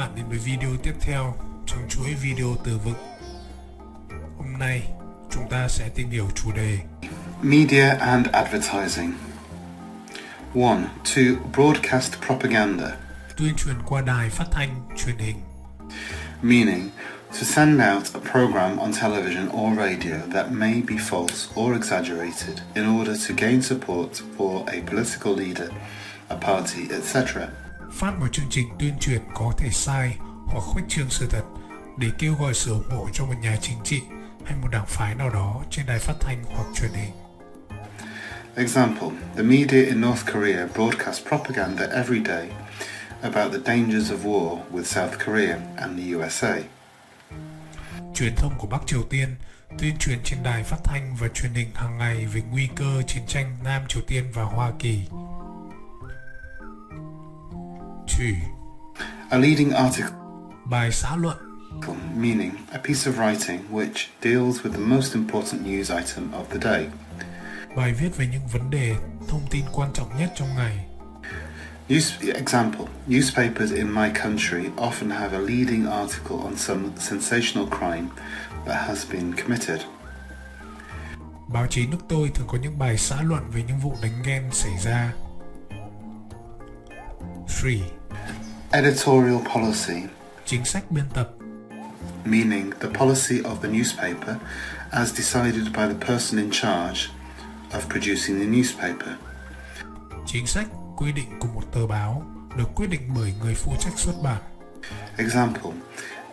bạn đến với video tiếp theo trong chuỗi video từ vựng. Hôm nay, chúng ta sẽ tìm hiểu chủ đề Media and advertising. 1. To broadcast propaganda, tuyên truyền qua đài phát thanh, truyền hình. meaning to send out a program on television or radio that may be false or exaggerated in order to gain support for a political leader, a party, etc. Phát một chương trình tuyên truyền có thể sai hoặc khuếch trương sự thật để kêu gọi sự ủng hộ cho một nhà chính trị hay một đảng phái nào đó trên đài phát thanh hoặc truyền hình. Example, the media in North Korea broadcast propaganda every day about the dangers of war with South Korea and the USA. Truyền thông của Bắc Triều Tiên tuyên truyền trên đài phát thanh và truyền hình hàng ngày về nguy cơ chiến tranh Nam Triều Tiên và Hoa Kỳ. 2. A leading article, Bài xã luận, meaning a piece of writing which deals with the most important news item of the day. bài viết về những vấn đề, thông tin quan trọng nhất trong ngày. Example, newspapers in my country often have a leading article on some sensational crime that has been committed. Báo chí nước tôi thường có những bài xã luận về những vụ đánh ghen xảy ra. 3. Editorial policy, Chính sách biên tập, meaning the policy of the newspaper as decided by the person in charge of producing the newspaper. chính sách, quy định của một tờ báo được quyết định bởi người phụ trách xuất bản. Example,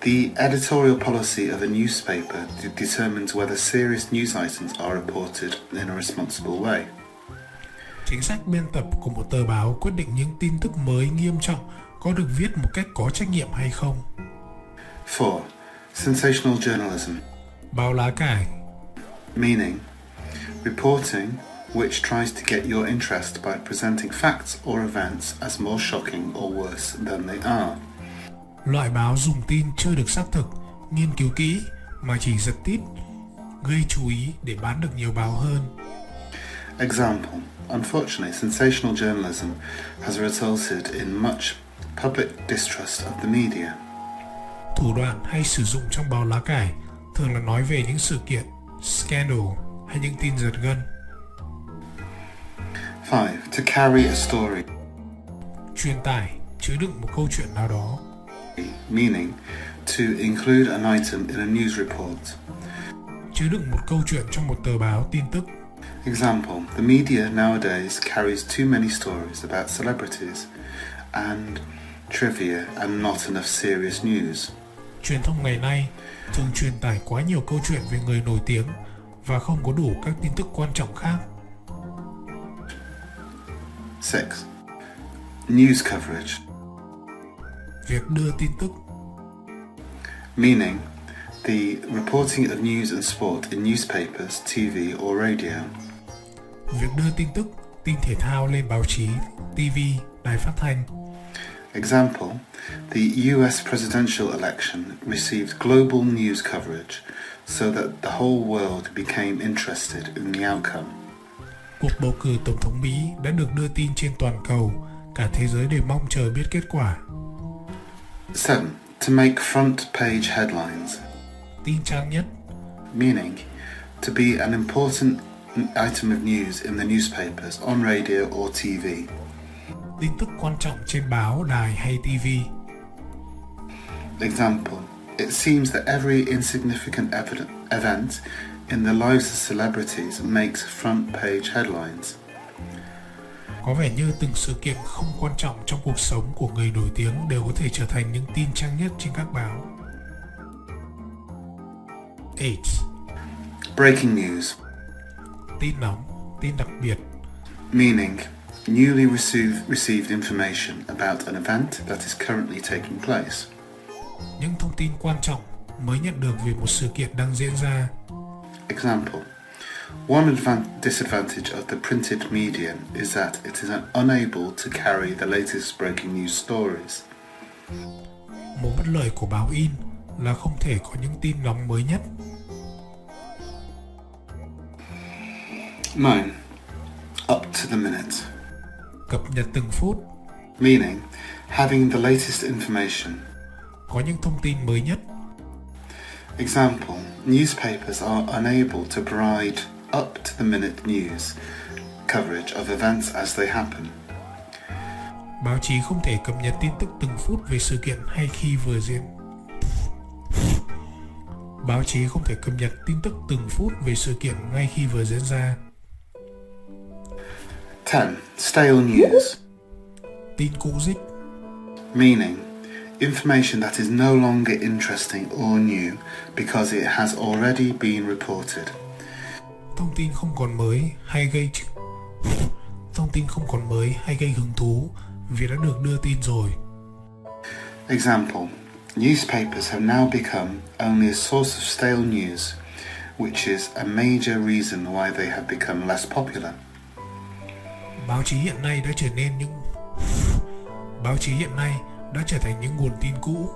the editorial policy of a newspaper determines whether serious news items are reported in a responsible way. Chính sách biên tập của một tờ báo quyết định những tin tức mới nghiêm trọng có được viết một cách có trách nhiệm hay không. 4. Sensational journalism, Báo lá cải, meaning reporting which tries to get your interest by presenting facts or events as more shocking or worse than they are. loại báo dùng tin chưa được xác thực, nghiên cứu kỹ mà chỉ giật tít, gây chú ý để bán được nhiều báo hơn. Example, unfortunately, sensational journalism has resulted in much public distrust of the media. Thủ đoạn hay sử dụng trong báo lá cải thường là nói về những sự kiện, scandal hay những tin giật gân. 5. To carry a story, Truyền tải, chứa đựng một câu chuyện nào đó. meaning to include an item in a news report. Chứa đựng một câu chuyện trong một tờ báo tin tức. Example, the media nowadays carries too many stories about celebrities and trivia and not enough serious news. Truyền thông ngày nay thường truyền tải quá nhiều câu chuyện về người nổi tiếng và không có đủ các tin tức quan trọng khác. 6. News coverage, Việc đưa tin tức, meaning the reporting of news and sport in newspapers, TV or radio. việc đưa tin tức, tin thể thao lên báo chí, TV, đài phát thanh. Example, the US presidential election received global news coverage so that the whole world became interested in the outcome. Cuộc bầu cử tổng thống Mỹ đã được đưa tin trên toàn cầu, cả thế giới đều mong chờ biết kết quả. 7. To make front page headlines, Tin trang nhất, meaning to be an important item of news in the newspapers, on radio or TV. tin tức quan trọng trên báo, đài hay TV. Example, it seems that every insignificant event in the lives of celebrities makes front page headlines. Có vẻ như từng sự kiện không quan trọng trong cuộc sống của người nổi tiếng đều có thể trở thành những tin trang nhất trên các báo. 8. Breaking news, Tin nóng, tin đặc biệt, meaning newly received information about an event that is currently taking place. những thông tin quan trọng mới nhận được về một sự kiện đang diễn ra. Example, one disadvantage of the printed medium is that it is unable to carry the latest breaking news stories. Một bất lợi của báo in là không thể có những tin nóng mới nhất. 9. Up to the minute, Cập nhật từng phút, meaning having the latest information có những thông tin mới nhất. Example, newspapers are unable to provide up-to-the-minute news coverage of events as they happen. Báo chí không thể cập nhật tin tức từng phút về sự kiện hay khi vừa diễn. Báo chí không thể cập nhật tin tức từng phút về sự kiện ngay khi vừa diễn ra. 10. Stale news. Tin cũ rích. Meaning, information that is no longer interesting or new because it has already been reported. Thông tin không còn mới hay gây hứng thú vì đã được đưa tin rồi. Example, newspapers have now become only a source of stale news, which is a major reason why they have become less popular. Báo chí hiện nay đã trở thành những nguồn tin cũ,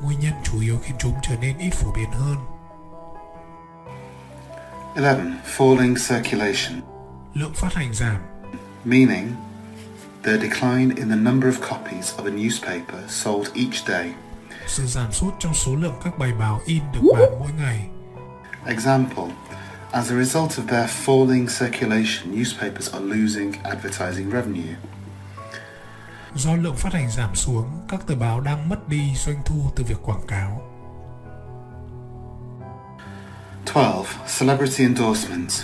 nguyên nhân chủ yếu khiến chúng trở nên ít phổ biến hơn. 11. Falling circulation. Lượng phát hành giảm. Meaning, the decline in the number of copies of a newspaper sold each day. Sự giảm sút trong số lượng các bài báo in được bán mỗi ngày. Example, as a result of their falling circulation, newspapers are losing advertising revenue. Do lượng phát hành giảm xuống, các tờ báo đang mất đi doanh thu từ việc quảng cáo. 12. Celebrity endorsements.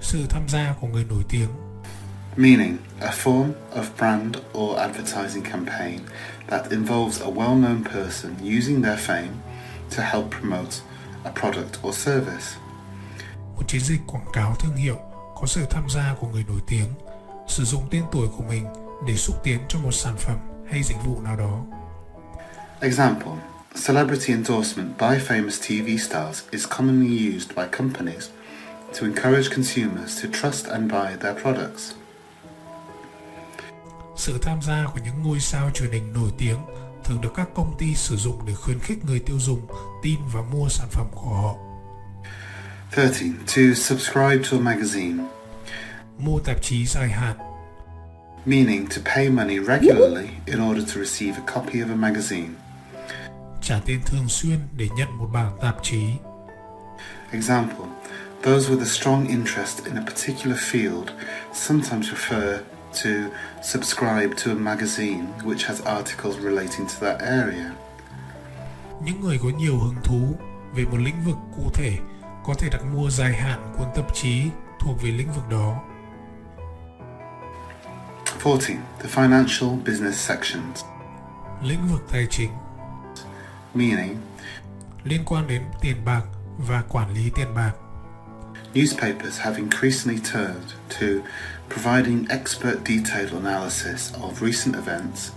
Sự tham gia của người nổi tiếng. Meaning, a form of brand or advertising campaign that involves a well-known person using their fame to help promote a product or service. Một chiến dịch quảng cáo thương hiệu có sự tham gia của người nổi tiếng, sử dụng tên tuổi của mình để xúc tiến cho một sản phẩm hay dịch vụ nào đó. Example, celebrity endorsement by famous TV stars is commonly used by companies to encourage consumers to trust and buy their products. Sự tham gia của những ngôi sao truyền hình nổi tiếng thường được các công ty sử dụng để khuyến khích người tiêu dùng tin và mua sản phẩm của họ. 13. To subscribe to a magazine. Mua tạp chí dài hạn. Meaning to pay money regularly in order to receive a copy of a magazine. Trả tiền thường xuyên để nhận một bản tạp chí. Example, those with a strong interest in a particular field sometimes prefer to subscribe to a magazine which has articles relating to that area. Những người có nhiều hứng thú về một lĩnh vực cụ thể có thể đặt mua dài hạn cuốn tạp chí thuộc về lĩnh vực đó. 14. The financial business sections. Lĩnh vực tài chính. Meaning, liên quan đến tiền bạc và quản lý tiền bạc. newspapers have increasingly turned to providing expert detailed analysis of recent events,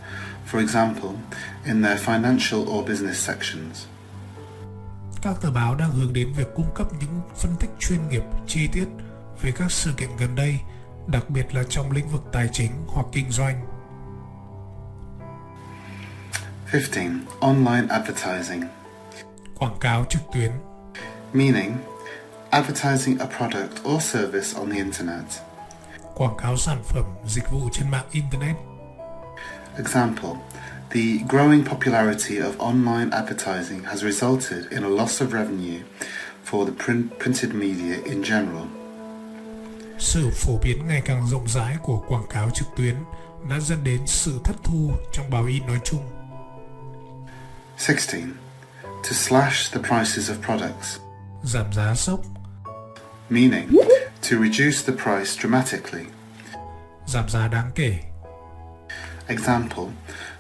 for example, in their financial or business sections. Các tờ báo đang hướng đến việc cung cấp những phân tích chuyên nghiệp chi tiết về các sự kiện gần đây, đặc biệt là trong lĩnh vực tài chính hoặc kinh doanh. 15. Online advertising. Quảng cáo trực tuyến. Meaning, advertising a product or service on the internet. Quảng cáo sản phẩm, dịch vụ trên mạng Internet. Example, the growing popularity of online advertising has resulted in a loss of revenue for the printed media in general. Sự phổ biến ngày càng rộng rãi của quảng cáo trực tuyến đã dẫn đến sự thất thu trong báo in nói chung. 16. To slash the prices of products. Giảm giá sốc. Meaning, to reduce the price dramatically. Giảm giá đáng kể. Example,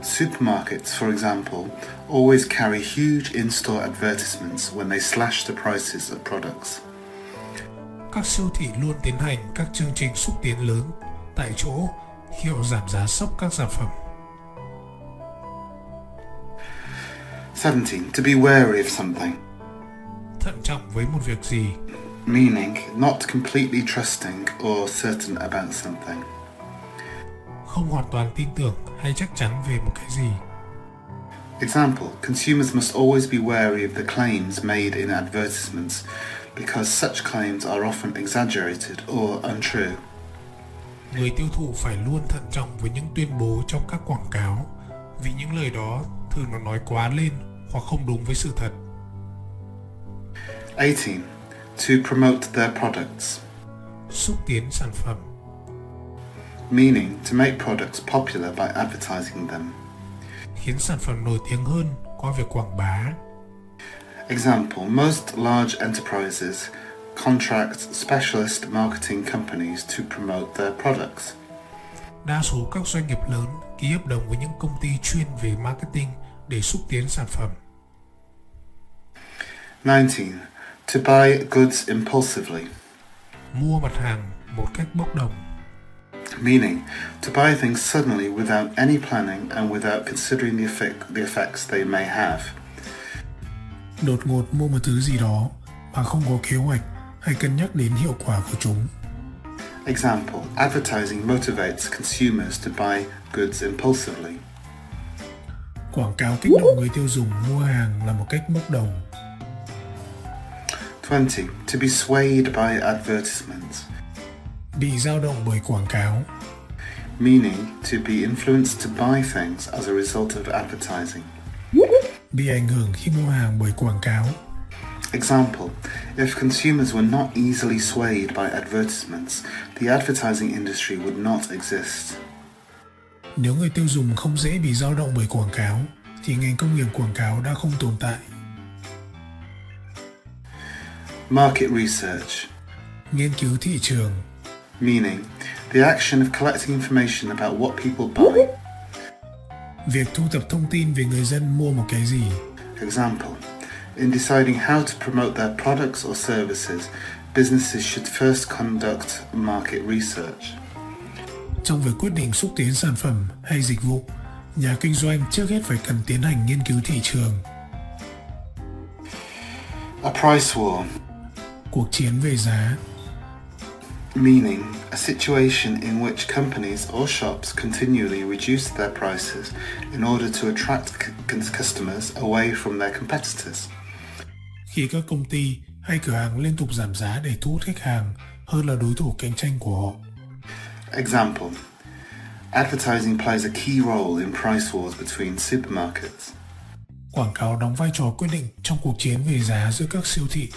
supermarkets, for example, always carry huge in-store advertisements when they slash the prices of products. Các siêu thị luôn tiến hành các chương trình xúc tiến lớn tại chỗ khi họ giảm giá sốc các sản phẩm. 17. To be wary of something. Thận trọng với một việc gì. Meaning, not completely trusting or certain about something. Không hoàn toàn tin tưởng hay chắc chắn về một cái gì. Example, consumers must always be wary of the claims made in advertisements because such claims are often exaggerated or untrue. Người tiêu thụ phải luôn thận trọng với những tuyên bố trong các quảng cáo vì những lời đó thường nó nói quá lên hoặc không đúng với sự thật. 18. To promote their products, Xúc tiến sản phẩm, meaning to make products popular by advertising them. khiến sản phẩm nổi tiếng hơn qua việc quảng bá. Example, most large enterprises contract specialist marketing companies to promote their products. Đa số các doanh nghiệp lớn ký hợp đồng với những công ty chuyên về marketing để xúc tiến sản phẩm. 19. To buy goods impulsively, Mua mặt hàng một cách bốc đồng, meaning to buy things suddenly without any planning and without considering the effects they may have. đột ngột mua một thứ gì đó mà không có kế hoạch hay cân nhắc đến hiệu quả của chúng. Example, advertising motivates consumers to buy goods impulsively. Quảng cáo kích động người tiêu dùng mua hàng là một cách bốc đồng. 20. To be swayed by advertisements, Bị dao động bởi quảng cáo, meaning to be influenced to buy things as a result of advertising. bị ảnh hưởng khi mua hàng bởi quảng cáo. Example, if consumers were not easily swayed by advertisements, the advertising industry would not exist. Nếu người tiêu dùng không dễ bị dao động bởi quảng cáo, thì ngành công nghiệp quảng cáo đã không tồn tại. Market research, Nghiên cứu thị trường, meaning the action of collecting information about what people buy. việc thu thập thông tin về người dân mua một cái gì. Example, in deciding how to promote their products or services, businesses should first conduct market research. Trong việc quyết định xúc tiến sản phẩm hay dịch vụ, nhà kinh doanh trước hết phải cần tiến hành nghiên cứu thị trường. A price war, Cuộc chiến về giá, meaning a situation in which companies or shops continually reduce their prices in order to attract customers away from their competitors. khi các công ty hay cửa hàng liên tục giảm giá để thu hút khách hàng hơn là đối thủ cạnh tranh của họ. Example, advertising plays a key role in price wars between supermarkets. Quảng cáo đóng vai trò quyết định trong cuộc chiến về giá giữa các siêu thị.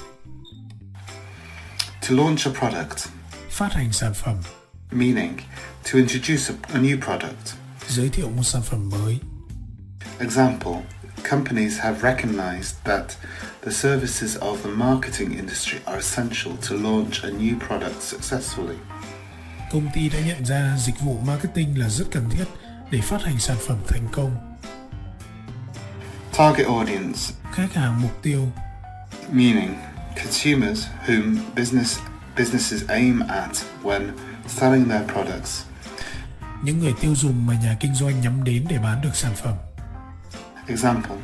To launch a product, Phát hành sản phẩm, meaning to introduce a new product. giới thiệu một sản phẩm mới. Example, companies have recognized that the services of the marketing industry are essential to launch a new product successfully. Công ty đã nhận ra dịch vụ marketing là rất cần thiết để phát hành sản phẩm thành công. Target audience, Khách hàng mục tiêu, meaning consumers whom businesses aim at when selling their products. những người tiêu dùng mà nhà kinh doanh nhắm đến để bán được sản phẩm. Example,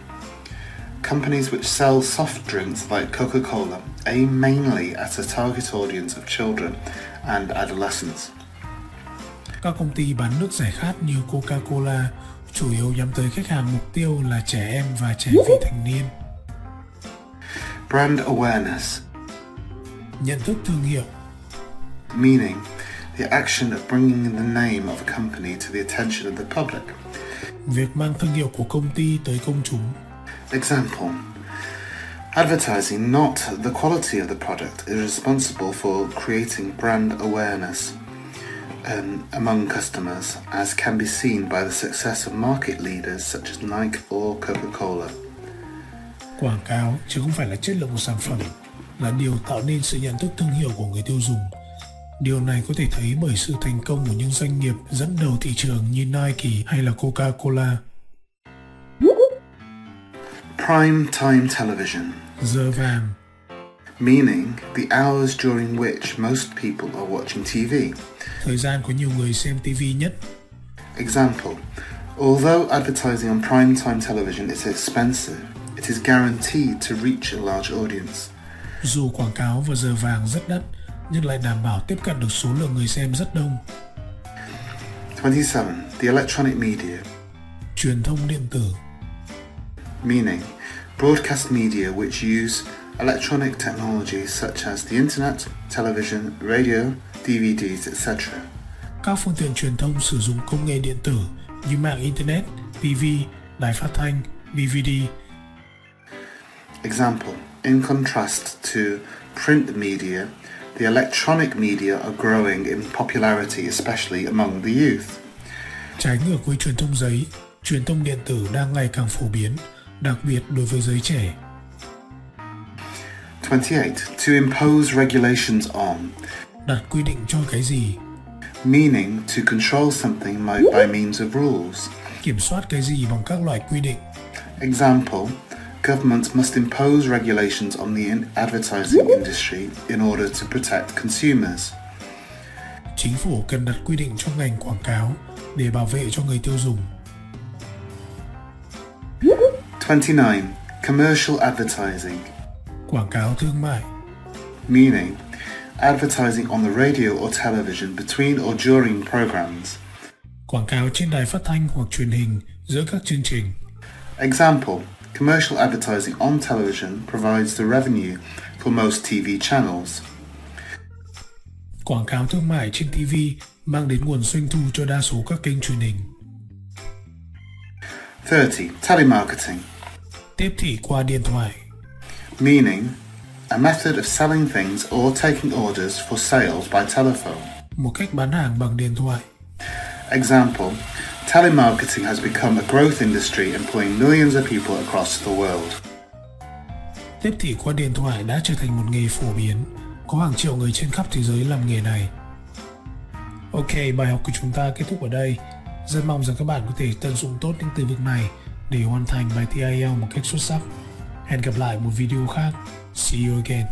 companies which sell soft drinks like Coca-Cola aim mainly at a target audience of children and adolescents. Các công ty bán nước giải khát như Coca-Cola chủ yếu nhắm tới khách hàng mục tiêu là trẻ em và trẻ vị thành niên. Brand awareness, Nhận thức thương hiệu, meaning the action of bringing the name of a company to the attention of the public. việc mang thương hiệu của công ty tới công chúng. Example, advertising not the quality of the product is responsible for creating brand awareness among customers, as can be seen by the success of market leaders such as Nike or Coca-Cola. Quảng cáo chứ không phải là chất lượng của sản phẩm, là điều tạo nên sự nhận thức thương hiệu của người tiêu dùng. Điều này có thể thấy bởi sự thành công của những doanh nghiệp dẫn đầu thị trường như Nike hay là Coca-Cola. Prime time television, Giờ vàng, meaning the hours during which most people are watching TV. thời gian có nhiều người xem TV nhất. Example, although advertising on prime time television is expensive, it is guaranteed to reach a large audience. Dù quảng cáo vào giờ vàng rất đắt, nhưng lại đảm bảo tiếp cận được số lượng người xem rất đông. 27. The electronic media, Truyền thông điện tử, meaning broadcast media which use electronic technology such as the internet, television, radio, DVDs, etc. các phương tiện truyền thông sử dụng công nghệ điện tử như mạng Internet, TV, đài phát thanh, DVD. Example, in contrast to print media, the electronic media are growing in popularity, especially among the youth. Trái ngược với truyền thông giấy, truyền thông điện tử đang ngày càng phổ biến, đặc biệt đối với giới trẻ. 28. To impose regulations on, Đặt quy định cho cái gì? meaning to control something by means of rules. Kiểm soát cái gì bằng các loại quy định. Example, governments must impose regulations on the advertising industry in order to protect consumers. Chính phủ cần đặt quy định cho ngành quảng cáo để bảo vệ cho người tiêu dùng. 29. Commercial advertising, Quảng cáo thương mại. meaning advertising on the radio or television between or during programs. Quảng cáo trên đài phát thanh hoặc truyền hình giữa các chương trình. Example, commercial advertising on television provides the revenue for most TV channels. Quảng cáo thương mại trên TV mang đến nguồn doanh thu cho đa số các kênh truyền hình. 30. Telemarketing, Tiếp thị qua điện thoại. meaning a method of selling things or taking orders for sales by telephone. Một cách bán hàng bằng điện thoại. Example, telemarketing has become a growth industry employing millions of people across the world. Tiếp thị qua điện thoại đã trở thành một nghề phổ biến, có hàng triệu người trên khắp thế giới làm nghề này. Ok, bài học của chúng ta kết thúc ở đây. Rất mong rằng các bạn có thể tận dụng tốt những từ vựng này để hoàn thành bài thi IELTS một cách xuất sắc. Hẹn gặp lại một video khác. See you again.